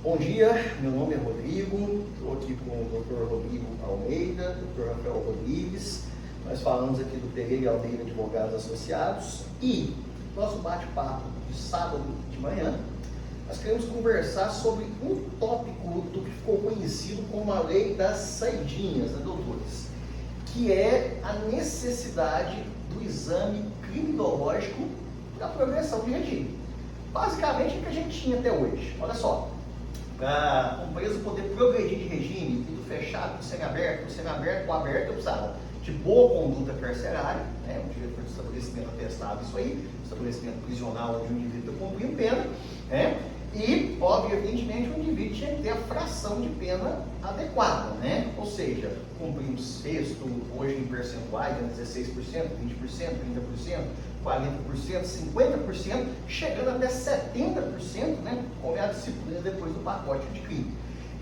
Bom dia, meu nome é Rodrigo, estou aqui com o Dr. Rodrigo Almeida, Dr. Rafael Rodrigues. Nós falamos aqui do Pereira Almeida Advogados Associados e nosso bate-papo de sábado de manhã, nós queremos conversar sobre um tópico do que ficou conhecido como a lei das saidinhas, né, doutores? Que é a necessidade do exame criminológico da progressão de regime. Basicamente, o que a gente tinha até hoje? Olha só, para um preso poder progredir de regime, do fechado para o semiaberto, para o aberto, eu precisava de boa conduta carcerária, né, um direito de estabelecimento atestado, isso aí, estabelecimento prisional onde o indivíduo está cumprindo pena, né, e, obviamente, o indivíduo tinha que ter a fração de pena adequada, né, ou seja, cumprir um sexto, hoje em percentuais, 16%, 20%, 30%, 40%, 50%, chegando até 70%, né, como é a disciplina depois do pacote de crime.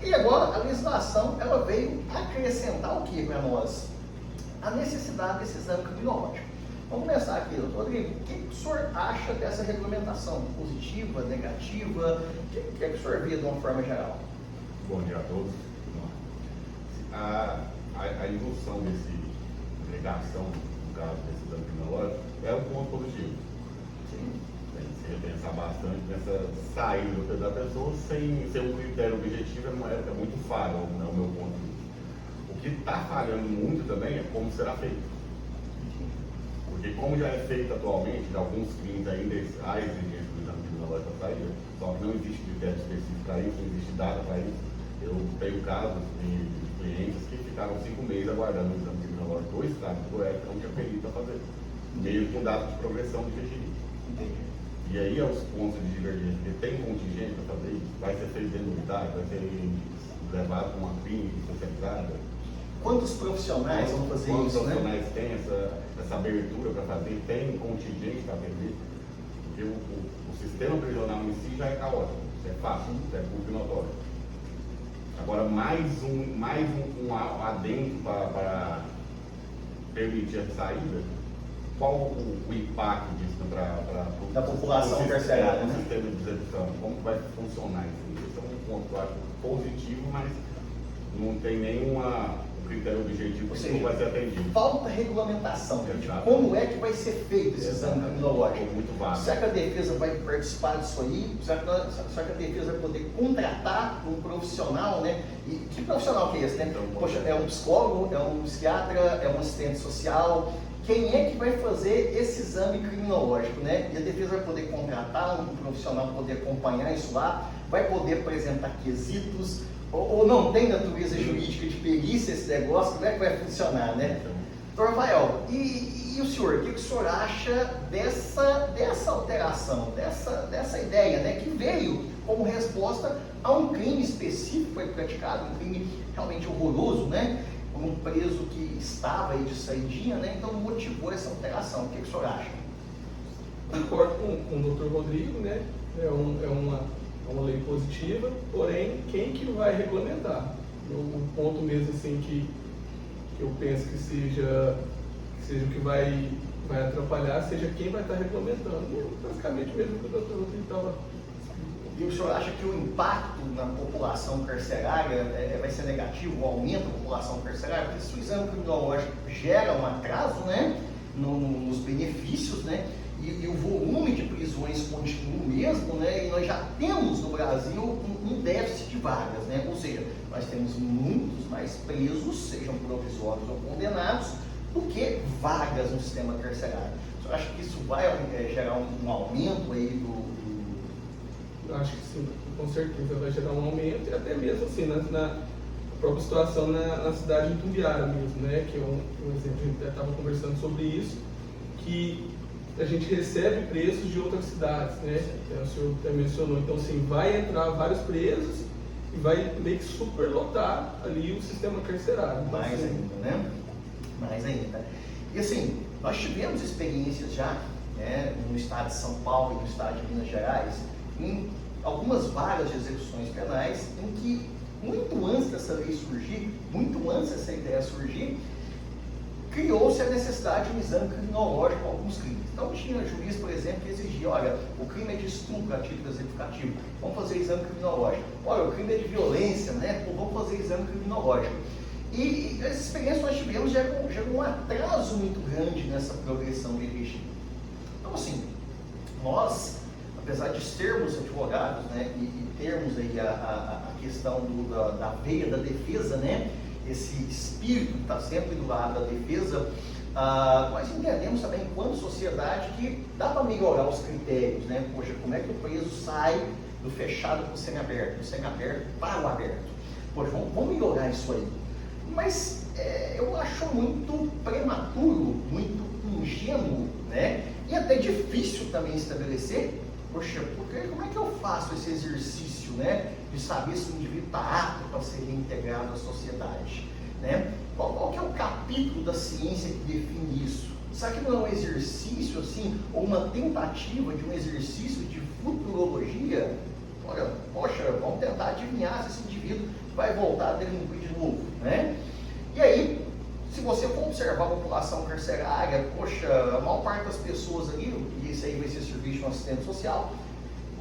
E agora a legislação ela veio acrescentar o que para nós? A necessidade desse exame criminológico. Vamos começar aqui, doutor Rodrigo. O que o senhor acha dessa regulamentação? Positiva, negativa? O que o senhor vê de uma forma geral? Bom dia a todos. A indução desse negação, no caso desse exame criminológico, é um ponto positivo. Sim. Tem que se repensar bastante nessa saída da pessoa sem ser um critério objetivo, é muito falho, não é o meu ponto de vista. O que está falhando muito também é como será feito. Porque como já é feito atualmente, de alguns crimes ainda há exigência do exame criminológico para saída, só que não existe critério específico para isso, não existe data para isso. Eu tenho casos de clientes que ficaram 5 meses aguardando o exame criminológico do Estado do ECA, não tinha perícia para fazer, mesmo com data de progressão de regime. Entendi. E aí é os pontos de divergência, porque tem contingente para fazer isso, vai ser feito dentro do unidade, vai ser levado para uma clínica especializada. Quantos profissionais vão fazer Quantos isso, né? profissionais têm essa abertura para fazer, tem contingente para fazer? Porque o sistema prisional em si já é caótico, isso é fácil, isso é público notório. Agora, mais um adendo para permitir a saída, qual o impacto disso da população carcerária, né? No sistema de execução, como vai funcionar isso? Esse é um ponto que eu acho positivo, mas não tem nenhum critério objetivo que não vai ser atendido. Falta regulamentação, gente. Exato. Como é que vai ser feito esse exame criminológico? Muito vago. Será que a defesa vai participar disso aí? Será que a defesa vai poder contratar um profissional, né? E que profissional que é esse, né? Então, Poxa, é um psicólogo, é um psiquiatra, é um assistente social? Quem é que vai fazer esse exame criminológico, né? E a defesa vai poder contratar um profissional para poder acompanhar isso lá? Vai poder apresentar quesitos? Ou não tem natureza jurídica de perícia esse negócio? Como é que vai funcionar, né? Doutor Rafael, e o senhor? O que o senhor acha dessa alteração, dessa ideia, né? Que veio como resposta a um crime específico que foi praticado, um crime realmente horroroso, né? Um preso que estava aí de saidinha, né? Então motivou essa alteração. O que o senhor acha? Concordo com o Dr. Rodrigo, né? É uma lei positiva, porém, quem que vai regulamentar? O ponto mesmo assim que eu penso que seja o que vai atrapalhar, seja quem vai estar regulamentando. E, basicamente mesmo que o Dr. Rodrigo estava. E o senhor acha que o impacto na população carcerária vai ser negativo, o aumento da população carcerária? Porque se o exame criminológico gera um atraso, né, nos benefícios, né, e o volume de prisões continua o mesmo, né, e nós já temos no Brasil um déficit de vagas, né, ou seja, nós temos muitos mais presos, sejam provisórios ou condenados, do que vagas no sistema carcerário. O senhor acha que isso vai gerar um aumento aí Eu acho que sim, com certeza vai gerar um aumento, e até mesmo assim, na própria situação na cidade de Itumbiara mesmo, né, que é um exemplo, a gente até estava conversando sobre isso, que a gente recebe presos de outras cidades, né, o senhor até mencionou, então assim, vai entrar vários presos e vai meio que superlotar ali o sistema carcerário. Mais assim, ainda, né? Mais ainda. E assim, nós tivemos experiências já, né, no estado de São Paulo e no estado de Minas Gerais, em algumas vagas de execuções penais, em que muito antes dessa lei surgir, muito antes dessa ideia surgir, criou-se a necessidade de um exame criminológico para alguns crimes. Então tinha juiz, por exemplo, que exigia, olha, o crime é de estupro a título exemplificativo, vamos fazer exame criminológico. Olha, o crime é de violência, né? Pô, vamos fazer exame criminológico. E essa experiência que nós tivemos gerou um atraso muito grande nessa progressão de regime. Então, assim, nós, apesar de sermos advogados, né, e termos aí a questão da veia da defesa, né, esse espírito que está sempre do lado da defesa, nós entendemos também, enquanto sociedade, que dá para melhorar os critérios, né? Poxa, como é que o preso sai do fechado para o semiaberto, do semiaberto para o aberto? Poxa, vamos melhorar isso aí. Mas eu acho muito prematuro, muito ingênuo, né? E até difícil também estabelecer, poxa, porque como é que eu faço esse exercício, né, de saber se o indivíduo está apto para ser reintegrado à sociedade, né? Qual que é o capítulo da ciência que define isso? Será que não é um exercício assim, ou uma tentativa de um exercício de futurologia? Olha, poxa, vamos tentar adivinhar se esse indivíduo vai voltar a delinquir de novo, né? E aí, se você for observar a população carcerária, poxa, a maior parte das pessoas ali, e isso aí vai ser serviço de um assistente social,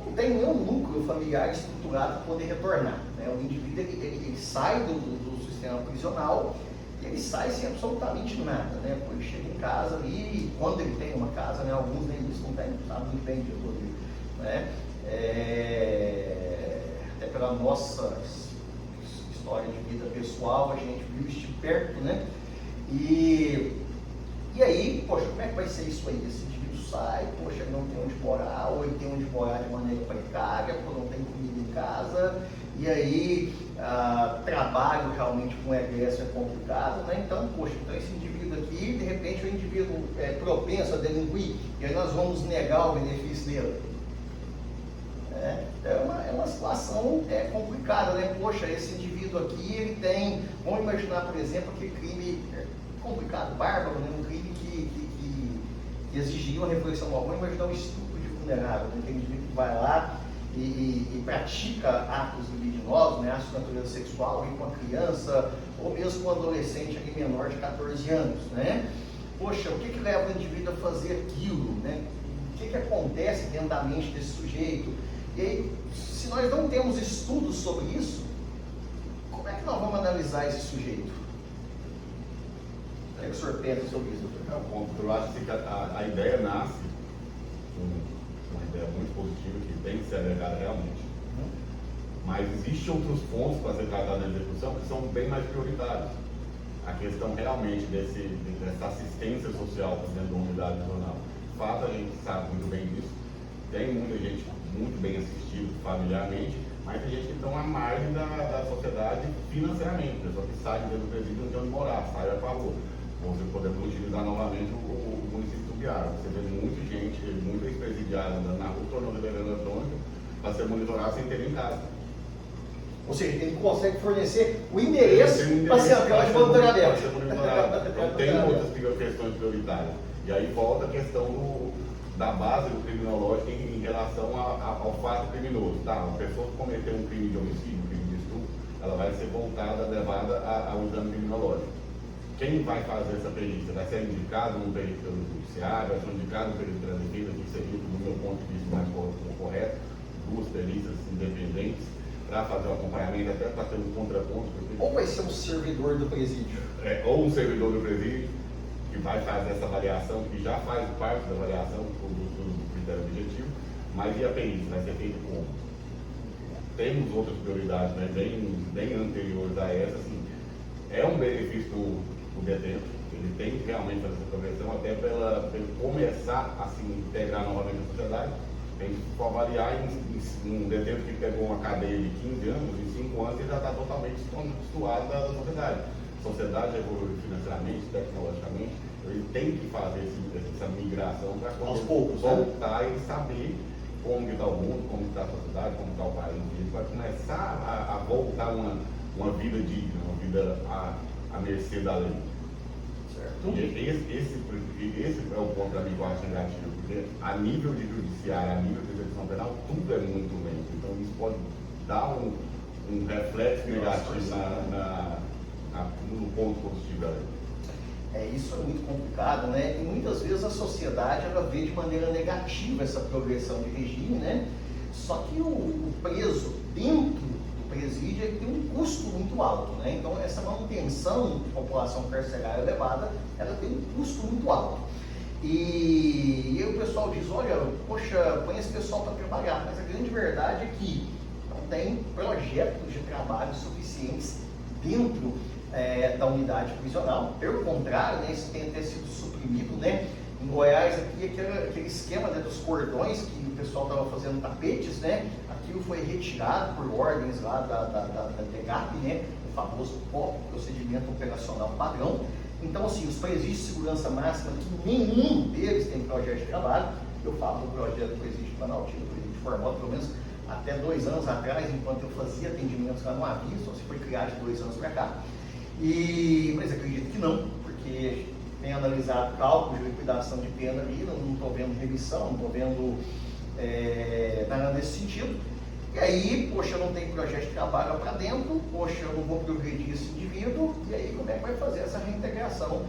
não tem nenhum núcleo familiar estruturado para poder retornar, né? O indivíduo ele sai do sistema prisional e ele sai sem absolutamente nada, né? Pô, ele chega em casa ali, e quando ele tem uma casa, né? Alguns nem isso não tem, sabe muito bem disso, né? Até pela nossa história de vida pessoal, a gente viu isso de perto, né? E aí, poxa, como é que vai ser isso aí? Esse indivíduo sai, poxa, ele não tem onde morar, ou ele tem onde morar de maneira precária, ou não tem comida em casa, e aí trabalho realmente com egresso é complicado, né? Então, poxa, então esse indivíduo aqui, de repente o indivíduo é propenso a delinquir, e aí nós vamos negar o benefício dele. É uma situação complicada, né? Poxa, esse indivíduo aqui, ele tem, vamos imaginar, por exemplo, aquele crime complicado, bárbaro, né? Um crime que exigiria uma reflexão nova. Vamos imaginar um estupro de vulnerável, né? Aquele indivíduo que vai lá e pratica atos libidinosos, né? Atos de natureza sexual com uma criança, ou mesmo com um adolescente ali menor de 14 anos, né? Poxa, o que leva o indivíduo a fazer aquilo, né? O que acontece dentro da mente desse sujeito? E aí, se nós não temos estudos sobre isso, como é que nós vamos analisar esse sujeito? O que o senhor pensa sobre isso, doutor? Eu acho que a ideia nasce uma ideia muito positiva que tem que ser agregada realmente. Mas existem outros pontos para ser tratado na execução que são bem mais prioritários. A questão realmente dessa assistência social dentro da unidade prisional. De fato, a gente sabe muito bem disso. Tem muita gente muito bem assistida familiarmente, mas tem gente que estão à margem da sociedade financeiramente. Pessoa que sai dentro do presídio não tem onde morar, sai para a rua. Você podemos utilizar novamente o município do Biara. Você vê muita gente, muito ex-presidiário andando na rua, tornozeleira eletrônica, para ser monitorado sem ter em casa. Ou seja, ele consegue fornecer o endereço para ser a de monitoramento. Então tem outras questões prioritárias. E aí volta a questão da base do criminológico em relação ao fato criminoso. Tá, uma pessoa que cometeu um crime de homicídio, um crime de estupro, ela vai ser voltada, levada ao exame criminológico. Quem vai fazer essa perícia? Vai ser indicado no perito judiciário, vai ser indicado no perito da defesa, que seria, do meu ponto de vista, mais correto, duas perícias independentes, para fazer o acompanhamento, até para ter um contraponto. Ou vai ser um servidor do presídio? Ou um servidor do presídio, que vai fazer essa avaliação, que já faz parte da avaliação do critério objetivo, mas e a perícia? Vai ser feita como? Temos outras prioridades, né, bem anteriores a essa, assim, é um benefício do detento, ele tem que realmente fazer essa progressão, até para ele começar a se integrar novamente na sociedade. Tem que avaliar um detento que pegou uma cadeia de 15 anos, em 5 anos ele já está totalmente destoado da sociedade. A sociedade evolui financeiramente, tecnologicamente, ele tem que fazer essa migração para quando voltar e saber como está o mundo, como está a sociedade, como está o país. Ele vai começar a voltar uma vida digna, uma vida à mercê da lei. Certo. E esse é o ponto para mim que eu acho negativo, porque a nível de judiciário, a nível de execução penal, tudo é muito lento. Então isso pode dar um reflexo negativo no ponto positivo da lei. Isso é muito complicado, né? E muitas vezes a sociedade ela vê de maneira negativa essa progressão de regime, né? Só que o preso dentro do presídio ele tem um custo muito alto, né? Então essa manutenção de população carcerária elevada, ela tem um custo muito alto. E aí o pessoal diz, olha, poxa, põe esse pessoal para trabalhar, mas a grande verdade é que não tem projetos de trabalho suficientes dentro da unidade prisional. Pelo contrário, né, isso tem até sido suprimido, né? Em Goiás, aqui, aquele esquema, né, dos cordões que o pessoal estava fazendo tapetes, né? Aquilo foi retirado por ordens lá da DEGAP, né? O famoso POP, Procedimento Operacional Padrão. Então, assim, os presídios de segurança máxima, que nenhum deles tem projeto de trabalho. Eu falo do projeto do presídio Planaltino, do presídio Formosa, pelo menos até 2 anos atrás, enquanto eu fazia atendimentos lá no havia, só se foi criado de 2 anos para cá. Mas acredito que não, porque tenho analisado cálculos de liquidação de pena ali, não estou vendo remissão, não estou vendo nada nesse sentido. E aí, poxa, eu não tenho projeto de trabalho para dentro, poxa, eu não vou progredir esse indivíduo, e aí como é que vai fazer essa reintegração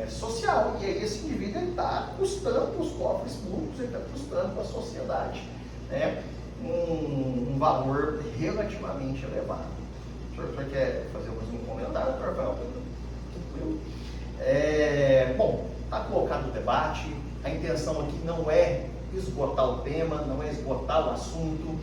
social? E aí esse indivíduo está custando para os cofres públicos, ele está custando para a sociedade, né, um valor relativamente elevado. O senhor quer fazer mais um comentário, doutor Rafael? Tranquilo. Bom, está colocado o debate, a intenção aqui não é esgotar o tema, não é esgotar o assunto,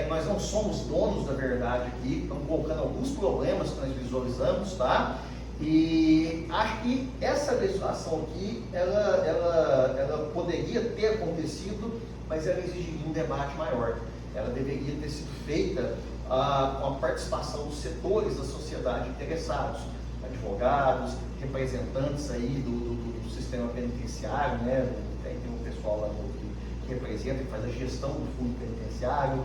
nós não somos donos da verdade aqui, estamos colocando alguns problemas que nós visualizamos, tá? E acho que essa legislação aqui, ela poderia ter acontecido, mas ela exigiria um debate maior. Ela deveria ter sido feita com a participação dos setores da sociedade interessados, advogados, representantes aí do sistema penitenciário, né? Tem um pessoal lá que representa, que faz a gestão do fundo penitenciário,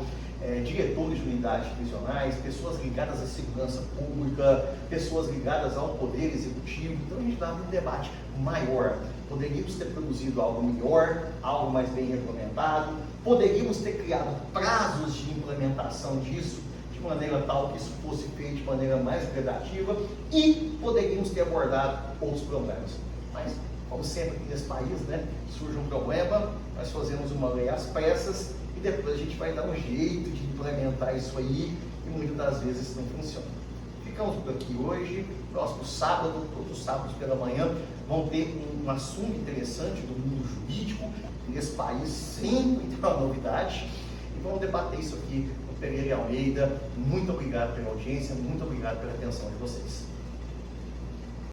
diretores de unidades prisionais, pessoas ligadas à segurança pública, pessoas ligadas ao poder executivo. Então a gente dá um debate maior. Poderíamos ter produzido algo melhor, algo mais bem regulamentado, poderíamos ter criado prazos de implementação disso de maneira tal que isso fosse feito de maneira mais gradativa e poderíamos ter abordado outros problemas. Mas, como sempre aqui nesse país, né, surge um problema, nós fazemos uma lei às pressas e depois a gente vai dar um jeito de implementar isso aí e muitas das vezes isso não funciona. Ficamos por aqui hoje. Próximo sábado, todos os sábados pela manhã, vão ter um assunto interessante do mundo jurídico. Nesse país sempre tem uma novidade. E vamos debater isso aqui com Pereira e Almeida. Muito obrigado pela audiência, muito obrigado pela atenção de vocês.